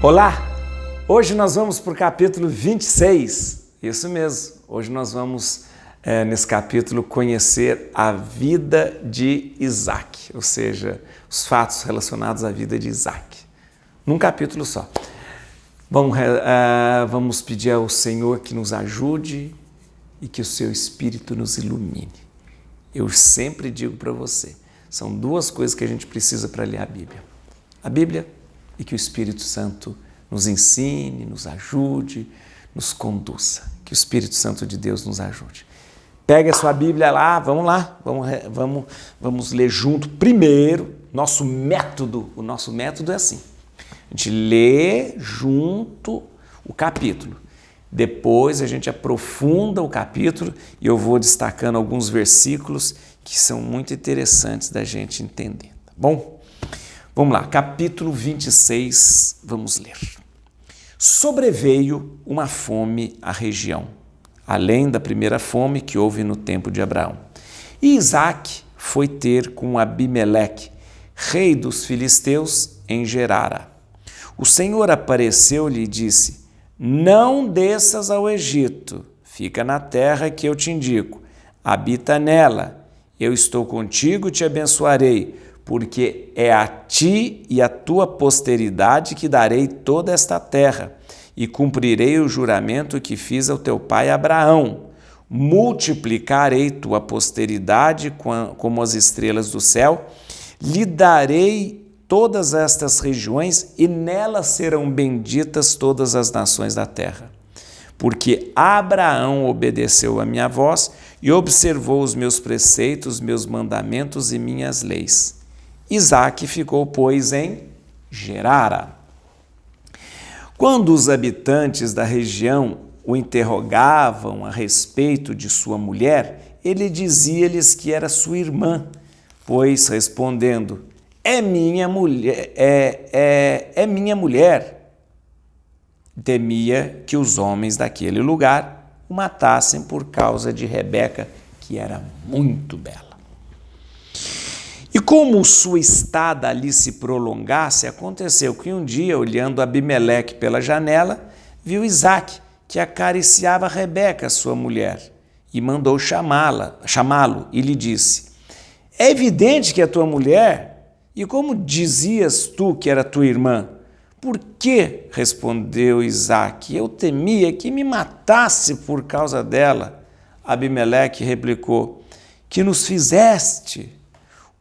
Olá! Hoje nós vamos para o capítulo 26. Isso mesmo, hoje nós vamos, nesse capítulo, conhecer a vida de Isaac, ou seja, os fatos relacionados à vida de Isaac, num capítulo só. Vamos pedir ao Senhor que nos ajude e que o seu Espírito nos ilumine. Eu sempre digo para você, são duas coisas que a gente precisa para ler a Bíblia. A Bíblia e que o Espírito Santo nos ensine, nos ajude, nos conduza. Que o Espírito Santo de Deus nos ajude. Pega a sua Bíblia lá, vamos ler junto. Primeiro, o nosso método é assim. A gente lê junto o capítulo. Depois a gente aprofunda o capítulo e eu vou destacando alguns versículos que são muito interessantes da gente entender, tá bom? Vamos lá, capítulo 26, vamos ler. Sobreveio uma fome à região, além da primeira fome que houve no tempo de Abraão. E Isaac foi ter com Abimeleque, rei dos filisteus, em Gerara. O Senhor apareceu-lhe e disse: não desças ao Egito, fica na terra que eu te indico, habita nela, eu estou contigo e te abençoarei, porque é a ti e à tua posteridade que darei toda esta terra, e cumprirei o juramento que fiz ao teu pai Abraão. Multiplicarei tua posteridade como as estrelas do céu, lhe darei todas estas regiões, e nelas serão benditas todas as nações da terra. Porque Abraão obedeceu a minha voz e observou os meus preceitos, meus mandamentos e minhas leis. Isaac ficou, pois, em Gerara. Quando os habitantes da região o interrogavam a respeito de sua mulher, ele dizia-lhes que era sua irmã, pois, respondendo, é minha mulher, temia que os homens daquele lugar o matassem por causa de Rebeca, que era muito bela. E como sua estada ali se prolongasse, aconteceu que um dia, olhando Abimeleque pela janela, viu Isaac, que acariciava Rebeca, sua mulher, e mandou chamá-lo e lhe disse: é evidente que é tua mulher, e como dizias tu que era tua irmã? Por que? Respondeu Isaac, eu temia que me matasse por causa dela. Abimeleque replicou: que nos fizeste?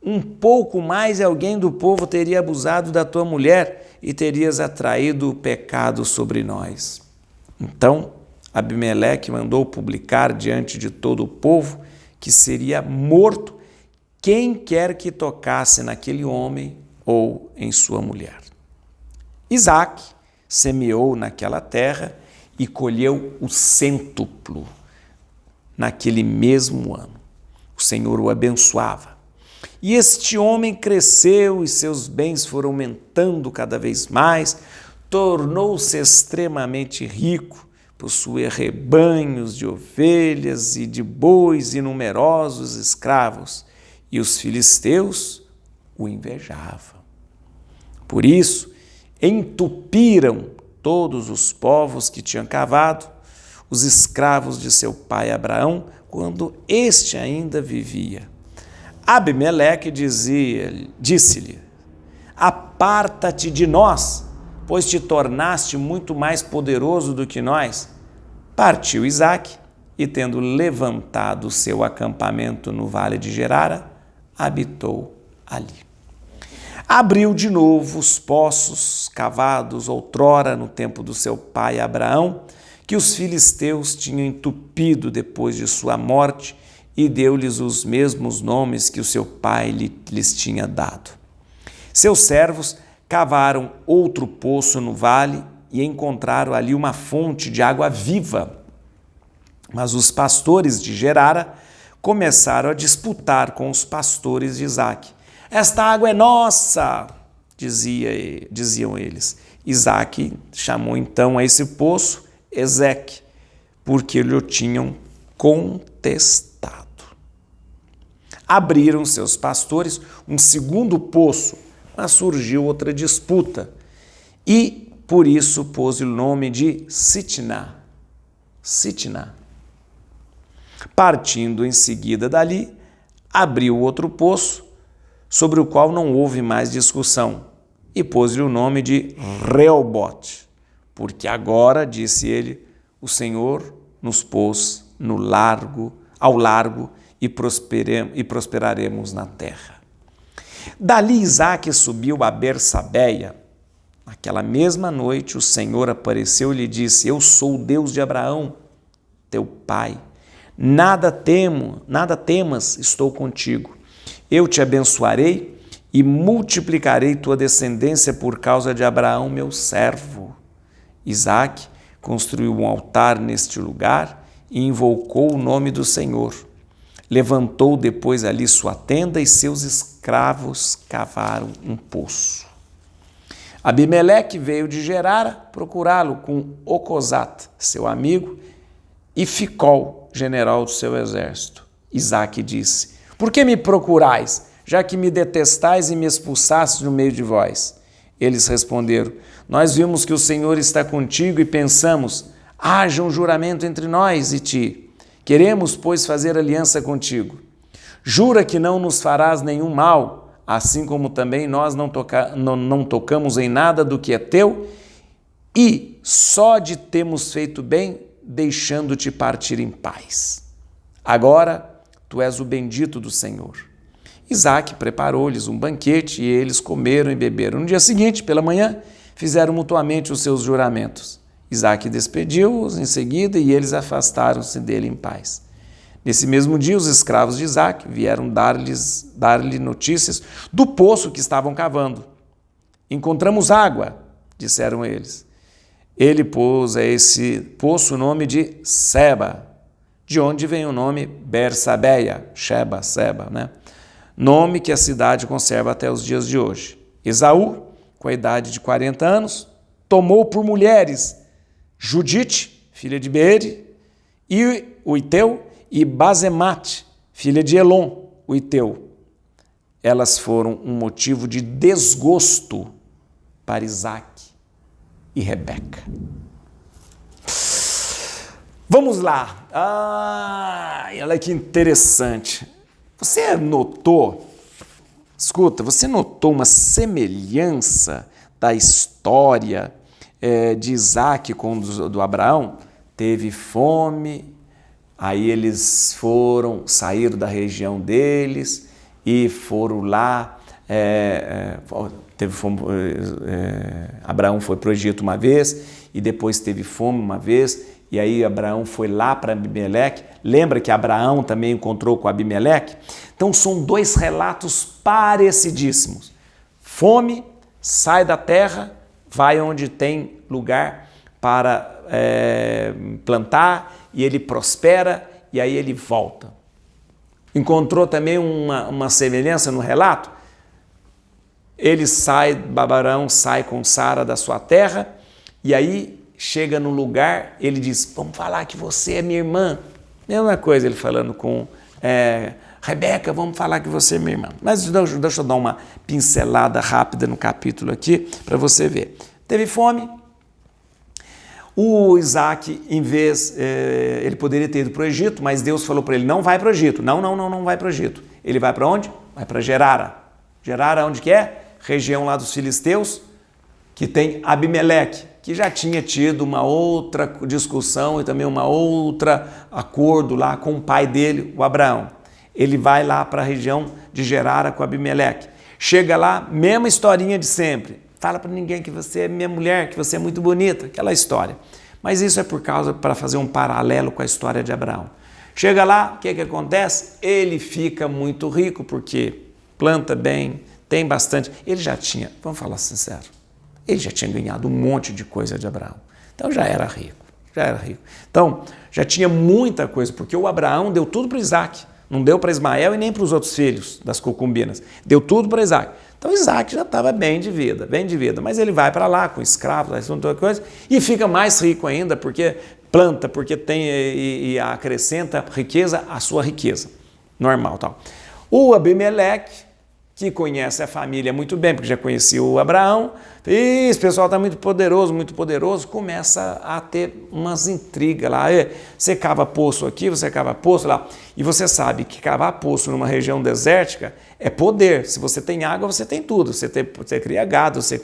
Um pouco mais e alguém do povo teria abusado da tua mulher e terias atraído o pecado sobre nós. Então Abimeleque mandou publicar diante de todo o povo que seria morto quem quer que tocasse naquele homem ou em sua mulher. Isaac semeou naquela terra e colheu o cêntuplo naquele mesmo ano. O Senhor o abençoava. E este homem cresceu e seus bens foram aumentando cada vez mais, tornou-se extremamente rico, possuía rebanhos de ovelhas e de bois e numerosos escravos, e os filisteus o invejavam. Por isso, entupiram todos os povos que tinham cavado, os escravos de seu pai Abraão, quando este ainda vivia. Abimeleque disse-lhe: aparta-te de nós, pois te tornaste muito mais poderoso do que nós. Partiu Isaac e, tendo levantado o seu acampamento no vale de Gerara, habitou ali. Abriu de novo os poços cavados outrora no tempo do seu pai Abraão, que os filisteus tinham entupido depois de sua morte, e deu-lhes os mesmos nomes que o seu pai lhes tinha dado. Seus servos cavaram outro poço no vale e encontraram ali uma fonte de água viva. Mas os pastores de Gerara começaram a disputar com os pastores de Isaac. Esta água é nossa, diziam eles. Isaac chamou então a esse poço Ezeque, porque lhe o tinham contestado. Abriram seus pastores um segundo poço, mas surgiu outra disputa. E por isso pôs-lhe o nome de Sitná. Sitná. Partindo em seguida dali, abriu outro poço, sobre o qual não houve mais discussão, e pôs-lhe o nome de Reobote, porque agora, disse ele, o Senhor nos pôs ao largo e prosperaremos na terra. Dali Isaque subiu a Bersabeia. Naquela mesma noite o Senhor apareceu e lhe disse: eu sou o Deus de Abraão, teu pai. Nada temas, estou contigo. Eu te abençoarei e multiplicarei tua descendência por causa de Abraão, meu servo. Isaque construiu um altar neste lugar e invocou o nome do Senhor. Levantou depois ali sua tenda e seus escravos cavaram um poço. Abimeleque veio de Gerara procurá-lo com Ocosate, seu amigo, e Ficol, general do seu exército. Isaque disse: por que me procurais, já que me detestais e me expulsastes no meio de vós? Eles responderam: nós vimos que o Senhor está contigo e pensamos: haja um juramento entre nós e ti. Queremos, pois, fazer aliança contigo. Jura que não nos farás nenhum mal, assim como também nós não tocamos em nada do que é teu, e só de termos feito bem, deixando-te partir em paz. Agora, tu és o bendito do Senhor. Isaque preparou-lhes um banquete e eles comeram e beberam. No dia seguinte, pela manhã, fizeram mutuamente os seus juramentos. Isaque despediu-os em seguida e eles afastaram-se dele em paz. Nesse mesmo dia, os escravos de Isaque vieram dar-lhe notícias do poço que estavam cavando. Encontramos água, disseram eles. Ele pôs a esse poço o nome de Seba, de onde vem o nome Bersabeia, Seba, né? Nome que a cidade conserva até os dias de hoje. Esaú, com a idade de 40 anos, tomou por mulheres Judite, filha de Beeri, e o Iteu, e Basemate, filha de Elon, o Iteu. Elas foram um motivo de desgosto para Isaque e Rebeca. Vamos lá. Olha que interessante. Você notou uma semelhança da história de Isaque com do Abraão? Teve fome, aí eles saíram da região deles e foram lá, teve fome, Abraão foi para o Egito uma vez e depois teve fome uma vez, e aí Abraão foi lá para Abimeleque. Lembra que Abraão também encontrou com Abimeleque? Então são dois relatos parecidíssimos. Fome, sai da terra, vai onde tem lugar para plantar, e ele prospera, e aí ele volta. Encontrou também uma semelhança no relato? Abraão sai com Sara da sua terra, e aí chega no lugar, ele diz: vamos falar que você é minha irmã. Mesma coisa ele falando com Rebeca, vamos falar que você é minha irmã. Mas deixa eu dar uma pincelada rápida no capítulo aqui, para você ver. Teve fome. O Isaque, em vez, ele poderia ter ido para o Egito, mas Deus falou para ele: não vai para o Egito. Não vai para o Egito. Ele vai para onde? Vai para Gerara. Gerara, onde que é? Região lá dos filisteus, que tem Abimeleque, que já tinha tido uma outra discussão e também uma outra acordo lá com o pai dele, o Abraão. Ele vai lá para a região de Gerara com Abimeleque. Chega lá, mesma historinha de sempre. Fala para ninguém que você é minha mulher, que você é muito bonita, aquela história. Mas isso é para fazer um paralelo com a história de Abraão. Chega lá, o que acontece? Ele fica muito rico porque planta bem, tem bastante. Ele já tinha, vamos falar sincero, ele já tinha ganhado um monte de coisa de Abraão. Então já era rico. Então já tinha muita coisa, porque o Abraão deu tudo para Isaque. Não deu para Ismael e nem para os outros filhos das concubinas. Deu tudo para Isaque. Então Isaque já estava bem de vida. Mas ele vai para lá com escravos, toda coisa, e fica mais rico ainda, porque planta, porque tem e acrescenta riqueza à sua riqueza. Normal, tal. O Abimeleque, que conhece a família muito bem, porque já conhecia o Abraão, Esse pessoal está muito poderoso, começa a ter umas intrigas lá. Você cava poço aqui, você cava poço lá. E você sabe que cavar poço numa região desértica é poder. Se você tem água, você tem tudo. Você cria gado, você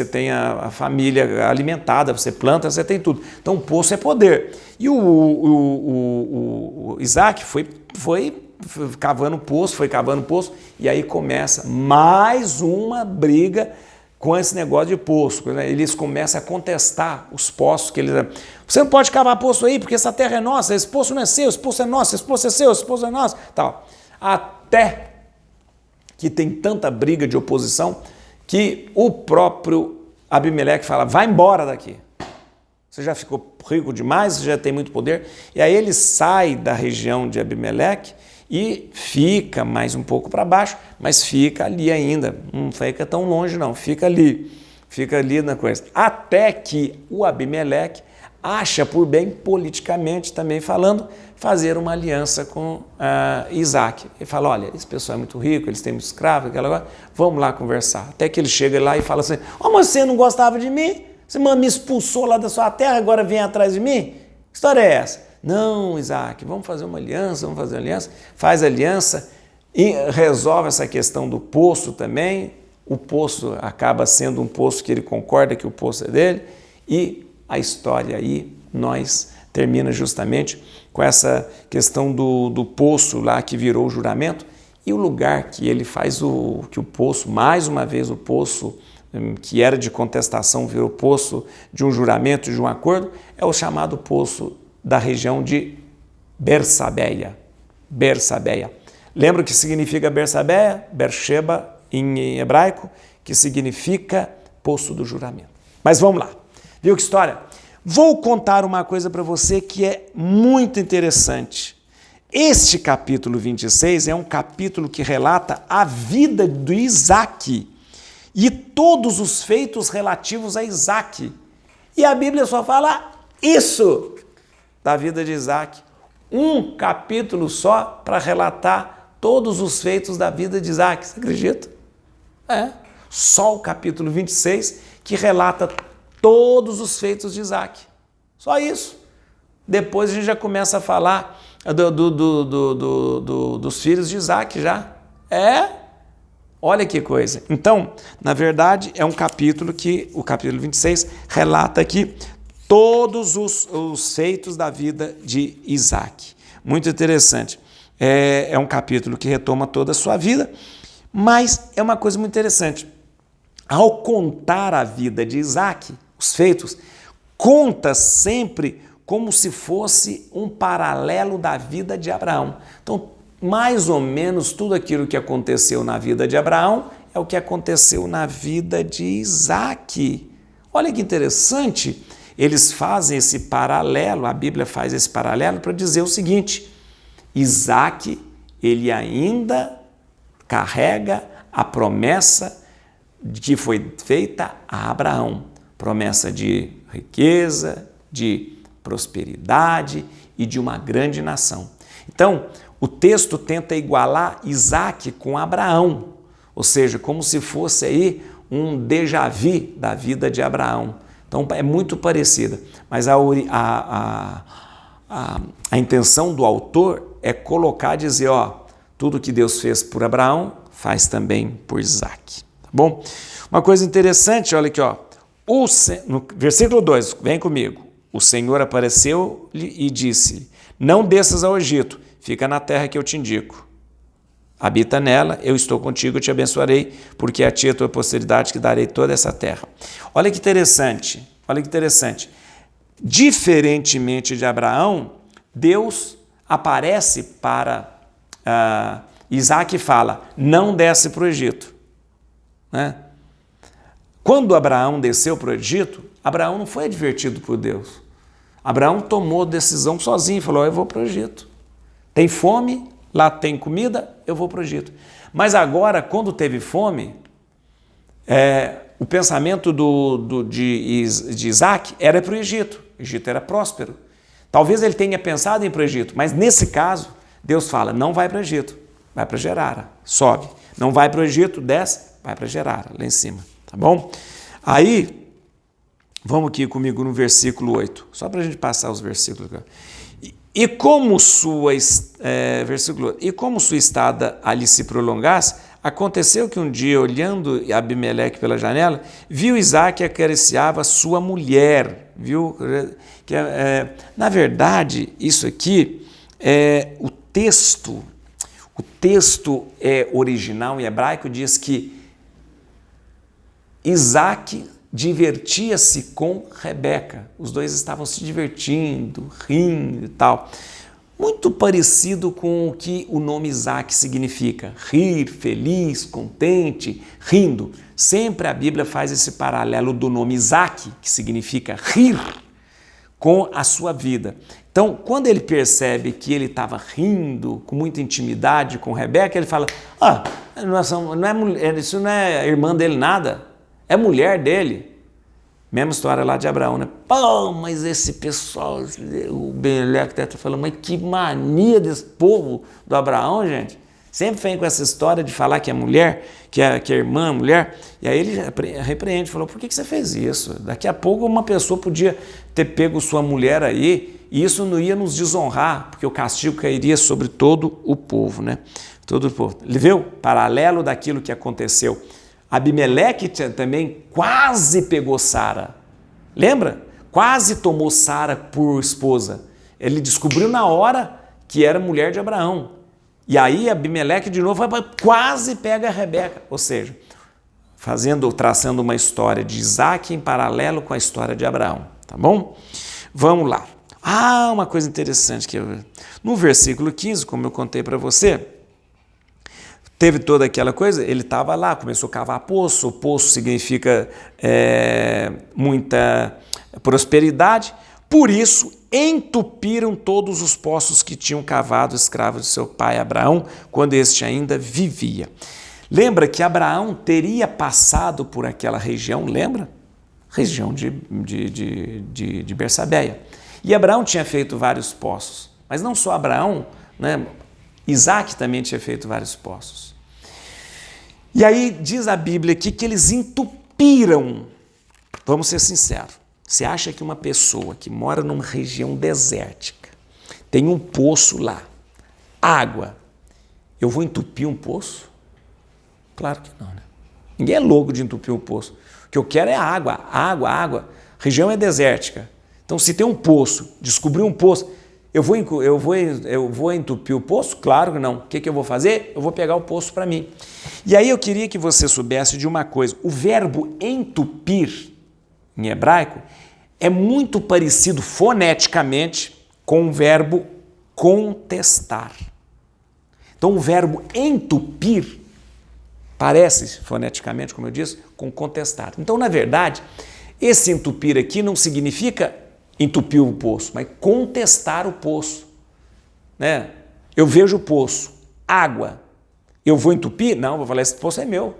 tem a família alimentada, você planta, você tem tudo. Então o poço é poder. E o Isaac foi cavando poço, e aí começa mais uma briga com esse negócio de poço. Eles começam a contestar os poços que eles... Você não pode cavar poço aí, porque essa terra é nossa, esse poço não é seu, esse poço é nosso, esse poço é seu, esse poço é nosso, tal. Até que tem tanta briga de oposição que o próprio Abimeleque fala, vai embora daqui. Você já ficou rico demais, você já tem muito poder. E aí ele sai da região de Abimeleque e fica mais um pouco para baixo, mas fica ali ainda, não fica tão longe não, fica ali na coisa. Até que o Abimeleque acha por bem, politicamente também falando, fazer uma aliança com Isaac. Ele fala, olha, esse pessoal é muito rico, eles têm muito escravo, vamos lá conversar. Até que ele chega lá e fala assim, mas você não gostava de mim? Você me expulsou lá da sua terra, agora vem atrás de mim? Que história é essa? Não, Isaac, vamos fazer uma aliança, faz aliança e resolve essa questão do poço também. O poço acaba sendo um poço que ele concorda que o poço é dele e a história aí termina justamente com essa questão do poço lá que virou o juramento e o lugar que ele faz que o poço, mais uma vez o poço que era de contestação virou poço de um juramento, de um acordo, é o chamado poço da região de Bersabeia. Lembra o que significa Bersabeia? Beersheba em hebraico, que significa poço do juramento. Mas vamos lá. Viu que história? Vou contar uma coisa para você que é muito interessante. Este capítulo 26 é um capítulo que relata a vida do Isaac e todos os feitos relativos a Isaac. E a Bíblia só fala isso da vida de Isaac. Um capítulo só para relatar todos os feitos da vida de Isaac. Você acredita? Só o capítulo 26 que relata todos os feitos de Isaac. Só isso. Depois a gente já começa a falar dos filhos de Isaac já. Olha que coisa. Então, na verdade, é um capítulo que, o capítulo 26, relata aqui todos os feitos da vida de Isaac. Muito interessante. É um capítulo que retoma toda a sua vida, mas é uma coisa muito interessante. Ao contar a vida de Isaac, os feitos, conta sempre como se fosse um paralelo da vida de Abraão. Então, mais ou menos tudo aquilo que aconteceu na vida de Abraão é o que aconteceu na vida de Isaac. Olha que interessante, eles fazem esse paralelo, a Bíblia faz esse paralelo para dizer o seguinte, Isaac, ele ainda carrega a promessa que foi feita a Abraão, promessa de riqueza, de prosperidade e de uma grande nação. Então, o texto tenta igualar Isaac com Abraão, ou seja, como se fosse aí um déjà vu da vida de Abraão. Então, é muito parecida, mas a intenção do autor é colocar, dizer, tudo que Deus fez por Abraão, faz também por Isaac. Tá bom? Uma coisa interessante, olha aqui, no versículo 2, vem comigo. O Senhor apareceu-lhe e disse, não desças ao Egito, fica na terra que eu te indico. Habita nela, eu estou contigo, eu te abençoarei, porque é a ti a tua posteridade que darei toda essa terra. Olha que interessante, Diferentemente de Abraão, Deus aparece para Isaac e fala, não desce para o Egito. Né? Quando Abraão desceu para o Egito, Abraão não foi advertido por Deus. Abraão tomou decisão sozinho, falou, eu vou para o Egito. Tem fome, lá tem comida, eu vou para o Egito. Mas agora, quando teve fome, o pensamento de Isaac era para o Egito. O Egito era próspero. Talvez ele tenha pensado em ir para o Egito, mas nesse caso, Deus fala, não vai para o Egito, vai para Gerara, sobe. Não vai para o Egito, desce, vai para Gerara, lá em cima. Tá bom? Aí, vamos aqui comigo no versículo 8, só para a gente passar os versículos aqui. E como sua estada ali se prolongasse, aconteceu que um dia, olhando Abimeleque pela janela, viu Isaque acariciava sua mulher. Viu? Na verdade, isso aqui, o texto original em hebraico diz que Isaque divertia-se com Rebeca. Os dois estavam se divertindo, rindo e tal. Muito parecido com o que o nome Isaque significa. Rir, feliz, contente, rindo. Sempre a Bíblia faz esse paralelo do nome Isaque, que significa rir, com a sua vida. Então, quando ele percebe que ele estava rindo com muita intimidade com Rebeca, ele fala, isso não é irmã dele nada, é mulher dele. Mesma história lá de Abraão, né? Pô, mas esse pessoal, o Abimeleque está falando, mas que mania desse povo do Abraão, gente. Sempre vem com essa história de falar que é mulher, que é irmã, mulher. E aí ele repreende, falou, por que você fez isso? Daqui a pouco uma pessoa podia ter pego sua mulher aí, e isso não ia nos desonrar, porque o castigo cairia sobre todo o povo, né? Todo o povo. Ele viu? Paralelo daquilo que aconteceu. Abimeleque também quase pegou Sara. Lembra? Quase tomou Sara por esposa. Ele descobriu na hora que era mulher de Abraão. E aí Abimeleque de novo quase pega a Rebeca. Ou seja, traçando uma história de Isaque em paralelo com a história de Abraão. Tá bom? Vamos lá. Uma coisa interessante que no versículo 15, como eu contei para você, teve toda aquela coisa, ele estava lá, começou a cavar poço, o poço significa muita prosperidade, por isso entupiram todos os poços que tinham cavado escravos de seu pai Abraão, quando este ainda vivia. Lembra que Abraão teria passado por aquela região, lembra? Região de Bersabeia. E Abraão tinha feito vários poços, mas não só Abraão, né? Isaque também tinha feito vários poços. E aí diz a Bíblia aqui que eles entupiram. Vamos ser sinceros. Você acha que uma pessoa que mora numa região desértica, tem um poço lá, água, eu vou entupir um poço? Claro que não, né? Ninguém é louco de entupir um poço. O que eu quero é água, água, água. A região é desértica. Então, se tem um poço, descobrir um poço, eu vou entupir o poço? Claro que não. O que eu vou fazer? Eu vou pegar o poço para mim. E aí eu queria que você soubesse de uma coisa. O verbo entupir, em hebraico, é muito parecido foneticamente com o verbo contestar. Então, o verbo entupir parece, foneticamente, como eu disse, com contestar. Então, na verdade, esse entupir aqui não significa entupir o poço, mas contestar o poço, né? Eu vejo o poço, água, eu vou entupir? Não, vou falar, esse poço é meu.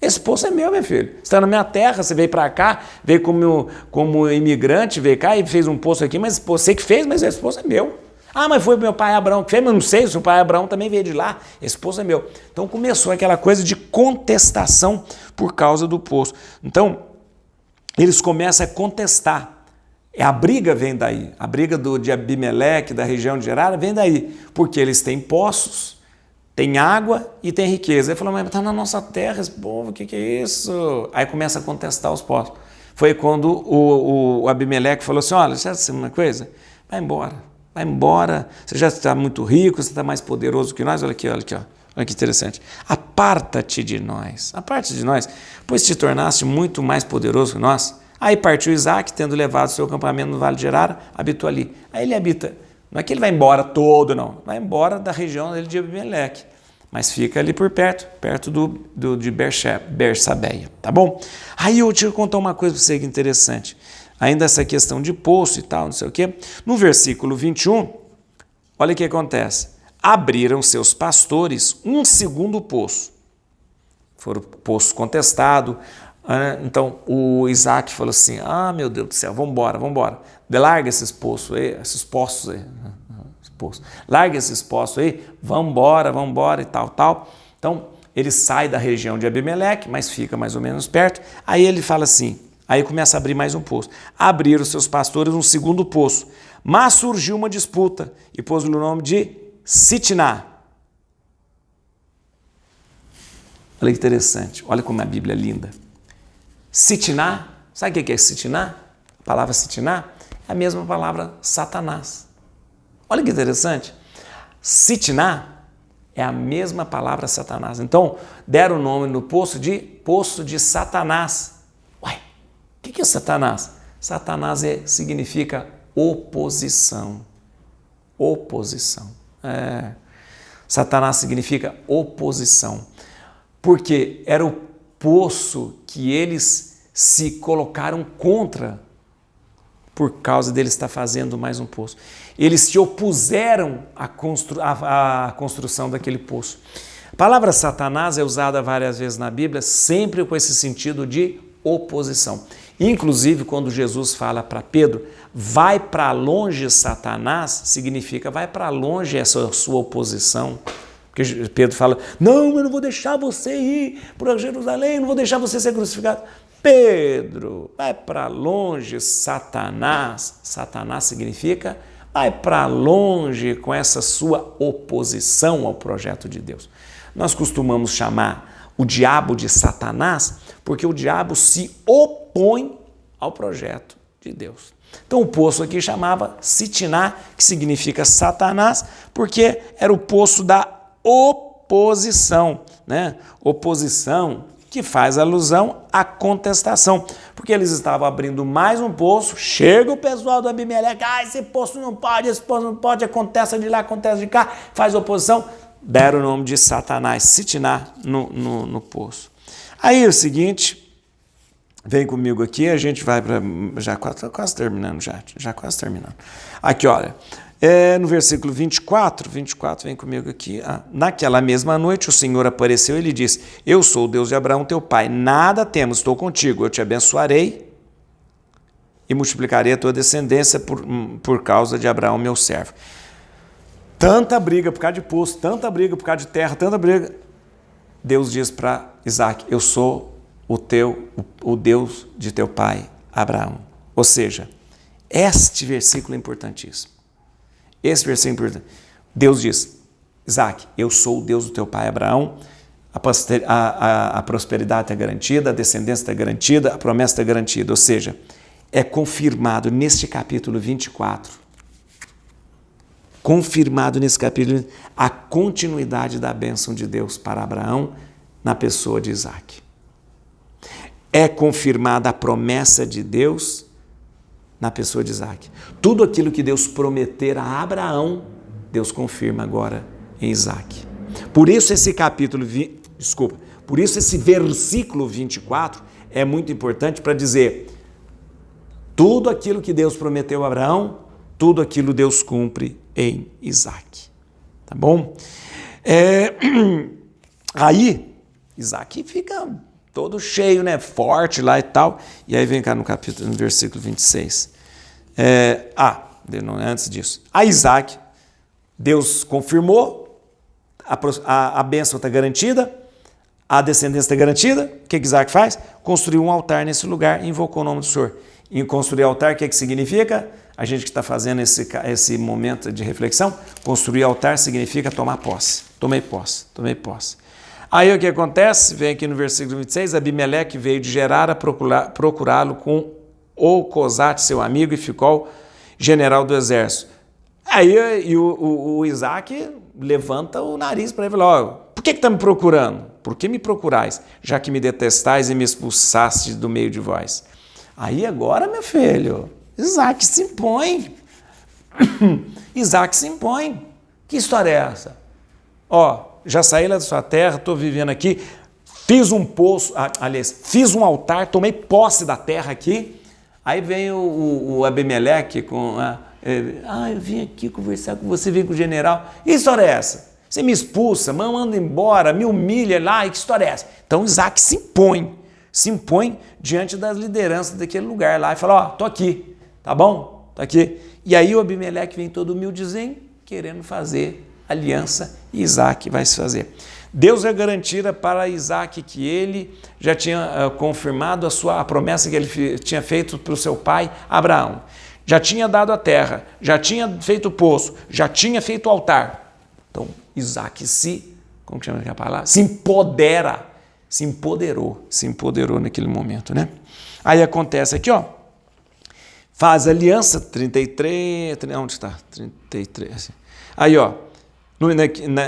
Esse poço é meu, meu filho. Você está na minha terra, você veio para cá, veio como imigrante, veio cá e fez um poço aqui, mas você que fez, mas esse poço é meu. Mas foi meu pai Abraão que fez, mas não sei se o pai Abraão também veio de lá, esse poço é meu. Então começou aquela coisa de contestação por causa do poço. Então, eles começam a contestar. A briga vem daí, a briga de Abimeleque, da região de Gerar, vem daí, porque eles têm poços, têm água e têm riqueza. Ele falou, mas está na nossa terra esse povo, o que é isso? Aí começa a contestar os poços. Foi quando o Abimeleque falou assim, olha, sabe uma coisa? Vai embora, você já está muito rico, você está mais poderoso que nós, olha aqui, olha que interessante. Aparta-te de nós, pois te tornaste muito mais poderoso que nós. Aí partiu Isaque, tendo levado seu acampamento no Vale de Gerar, habitou ali. Aí ele habita, não é que ele vai embora todo, não, vai embora da região dele de Abimeleque, mas fica ali por perto de Bersabeia, tá bom? Aí eu te contar uma coisa para você que é interessante, ainda essa questão de poço e tal, não sei o quê. No versículo 21, olha o que acontece. Abriram seus pastores um segundo poço. Foram poços contestados. Então o Isaque falou assim, meu Deus do céu, vamos embora. Larga esses poços aí, larga esses poços aí, vamos embora e tal. Então ele sai da região de Abimeleque, mas fica mais ou menos perto. Aí ele fala assim, aí começa a abrir mais um poço. Abriram seus pastores um segundo poço, mas surgiu uma disputa e pôs-lhe o nome de Sitná. Olha que interessante, olha como a Bíblia é linda. Sitná, sabe o que é Sitná? A palavra Sitná é a mesma palavra Satanás. Olha que interessante. Sitná é a mesma palavra Satanás. Então, deram o nome no poço de Satanás. Uai, o que é Satanás? Satanás significa oposição. Oposição. Satanás significa oposição. Porque era o poço que eles se colocaram contra por causa dele estar fazendo mais um poço. Eles se opuseram à construção daquele poço. A palavra Satanás é usada várias vezes na Bíblia, sempre com esse sentido de oposição. Inclusive, quando Jesus fala para Pedro, vai para longe Satanás, significa vai para longe essa sua oposição. Porque Pedro fala, não, eu não vou deixar você ir para Jerusalém, não vou deixar você ser crucificado. Pedro, vai para longe Satanás. Satanás significa vai para longe com essa sua oposição ao projeto de Deus. Nós costumamos chamar o diabo de Satanás porque o diabo se opõe ao projeto de Deus. Então o poço aqui chamava Sitná, que significa Satanás, porque era o poço da oposição, né? Oposição que faz alusão à contestação, porque eles estavam abrindo mais um poço, chega o pessoal do Abimeleque, esse poço não pode, acontece de lá, acontece de cá, faz oposição, deram o nome de Satanás, Sitná, no poço. Aí é o seguinte, vem comigo aqui, a gente vai para, já quase terminando, já quase terminando. Aqui, olha, no versículo 24, vem comigo aqui. Naquela mesma noite o Senhor apareceu e lhe disse, eu sou o Deus de Abraão, teu pai, nada temos, estou contigo, eu te abençoarei e multiplicarei a tua descendência por causa de Abraão, meu servo. Tanta briga por causa de poço, tanta briga por causa de terra, tanta briga. Deus diz para Isaac, eu sou o Deus de teu pai, Abraão. Ou seja, este versículo é importantíssimo. Esse versículo é importante. Deus diz, Isaac, eu sou o Deus do teu pai Abraão, a prosperidade está garantida, a descendência está garantida, a promessa está garantida. Ou seja, é confirmado neste capítulo 24, a continuidade da bênção de Deus para Abraão na pessoa de Isaac. É confirmada a promessa de Deus na pessoa de Isaac. Tudo aquilo que Deus prometer a Abraão, Deus confirma agora em Isaac. Por isso esse versículo 24 é muito importante para dizer tudo aquilo que Deus prometeu a Abraão, tudo aquilo Deus cumpre em Isaac. Tá bom? Aí, Isaac fica todo cheio, né? Forte lá e tal. E aí vem cá no versículo 26. Antes disso. A Isaac, Deus confirmou, a bênção está garantida, a descendência está garantida. O que Isaac faz? Construiu um altar nesse lugar e invocou o nome do Senhor. E construir altar, o que significa? A gente que está fazendo esse momento de reflexão, construir altar significa tomar posse. Tomei posse. Aí o que acontece? Vem aqui no versículo 26, Abimeleque veio de Gerar a procurá-lo com Ocosate, seu amigo, e ficou general do exército. Aí o Isaac levanta o nariz para ele e fala, por que está me procurando? Por que me procurais, já que me detestais e me expulsaste do meio de vós? Aí agora, meu filho, Isaac se impõe. Isaac se impõe. Que história é essa? Já saí lá da sua terra, estou vivendo aqui, fiz um poço, fiz um altar, tomei posse da terra aqui. Aí vem o Abimeleque com... eu vim aqui conversar com você, vim com o general. Que história é essa? Você me expulsa, manda embora, me humilha lá, que história é essa? Então Isaac se impõe diante das lideranças daquele lugar lá e fala, tô aqui, tá bom? Tô aqui. E aí o Abimeleque vem todo humildezinho, querendo fazer aliança, e Isaac vai se fazer. Deus garantira para Isaac que ele já tinha confirmado a promessa que ele tinha feito para o seu pai Abraão. Já tinha dado a terra, já tinha feito o poço, já tinha feito o altar. Então, Isaac como que chama aquela palavra? Se empoderou naquele momento, né? Aí acontece aqui, ó, faz aliança, 33, onde está? 33, aí, ó,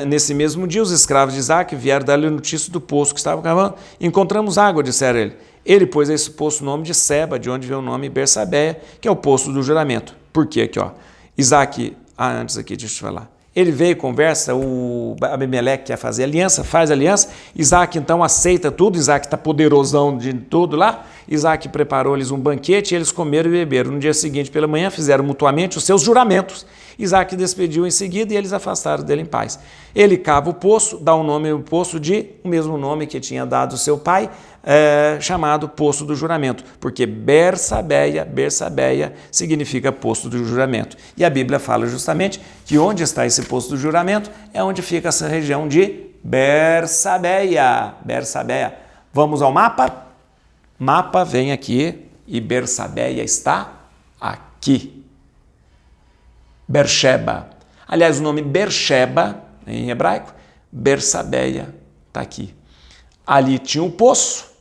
nesse mesmo dia, os escravos de Isaac vieram dar-lhe notícia do poço que estava cavando. Encontramos água, disseram ele. Ele pôs a esse poço o nome de Seba, de onde veio o nome Bersabeia, que é o poço do juramento. Por quê? Aqui, ó, Isaac, antes aqui, deixa eu te falar. Ele veio, conversa, o Abimeleque quer fazer aliança, faz aliança, Isaac então aceita tudo, Isaac está poderosão de tudo lá, Isaac preparou-lhes um banquete, eles comeram e beberam. No dia seguinte, pela manhã, fizeram mutuamente os seus juramentos. Isaac despediu em seguida e eles afastaram dele em paz. Ele cava o poço, dá o nome ao poço o mesmo nome que tinha dado seu pai, chamado Poço do Juramento, porque Bersabeia significa Poço do Juramento. E a Bíblia fala justamente que onde está esse Poço do Juramento é onde fica essa região de Bersabeia. Vamos ao mapa? Mapa vem aqui e Bersabeia está aqui. Beersheba. Aliás, o nome Beersheba, em hebraico, Bersabeia, está aqui. Ali tinha um poço,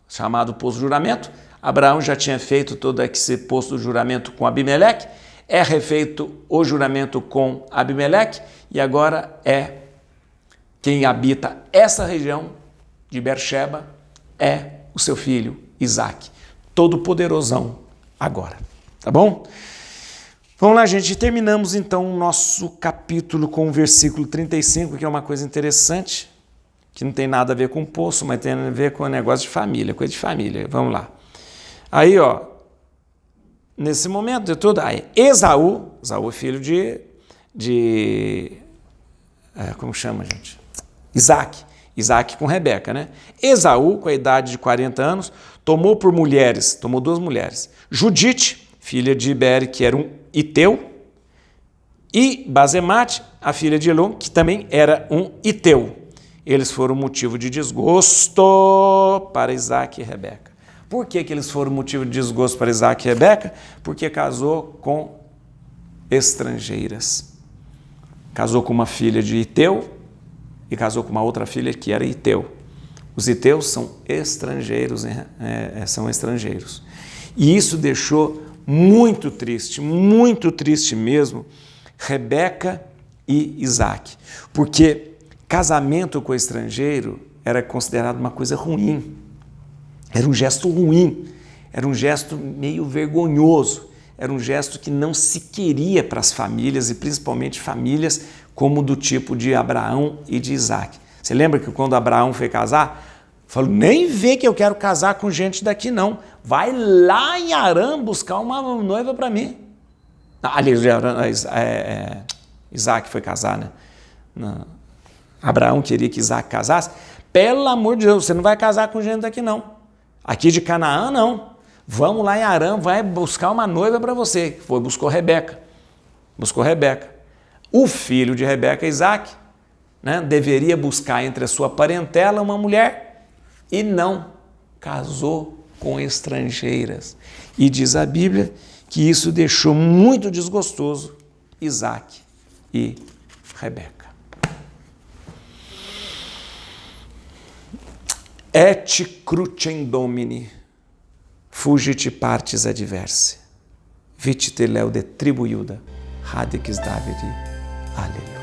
chamado Poço do Juramento. Abraão já tinha feito todo esse Poço do Juramento com Abimeleque. É refeito o juramento com Abimeleque. E agora quem habita essa região de Beersheba é o seu filho Isaac. Todo poderosão agora. Tá bom? Vamos lá, gente. Terminamos então o nosso capítulo com o versículo 35, que é uma coisa interessante, que não tem nada a ver com poço, mas tem a ver com o negócio de família, coisa de família. Vamos lá. Aí, ó, nesse momento de tudo, aí Esaú é filho como chama, gente? Isaac com Rebeca, né? Esaú, com a idade de 40 anos, tomou 2 mulheres. Judite, filha de Ibere, que era um Iteu, e Basemate, a filha de Elon, que também era um Iteu. Eles foram motivo de desgosto para Isaac e Rebeca. Por que eles foram motivo de desgosto para Isaac e Rebeca? Porque casou com estrangeiras. Casou com uma filha de Iteu e casou com uma outra filha que era Iteu. Os Iteus são estrangeiros, E isso deixou muito triste mesmo, Rebeca e Isaac. Porque casamento com estrangeiro era considerado uma coisa ruim. Era um gesto ruim, era um gesto meio vergonhoso, era um gesto que não se queria para as famílias, e principalmente famílias como do tipo de Abraão e de Isaac. Você lembra que quando Abraão foi casar, falou, nem vê que eu quero casar com gente daqui não, vai lá em Arã buscar uma noiva para mim. Aliás, Isaac foi casar, né? Abraão queria que Isaac casasse. Pelo amor de Deus, você não vai casar com gente daqui não. Aqui de Canaã, não. Vamos lá em Arã, vai buscar uma noiva para você. Foi, buscou Rebeca. O filho de Rebeca, Isaac, né, deveria buscar entre a sua parentela uma mulher e não casou com estrangeiras. E diz a Bíblia que isso deixou muito desgostoso Isaac e Rebeca. Et crucem Domini, fugit partes adverse, vit te leu de tribu Iuda, radix Davidi, aleluia.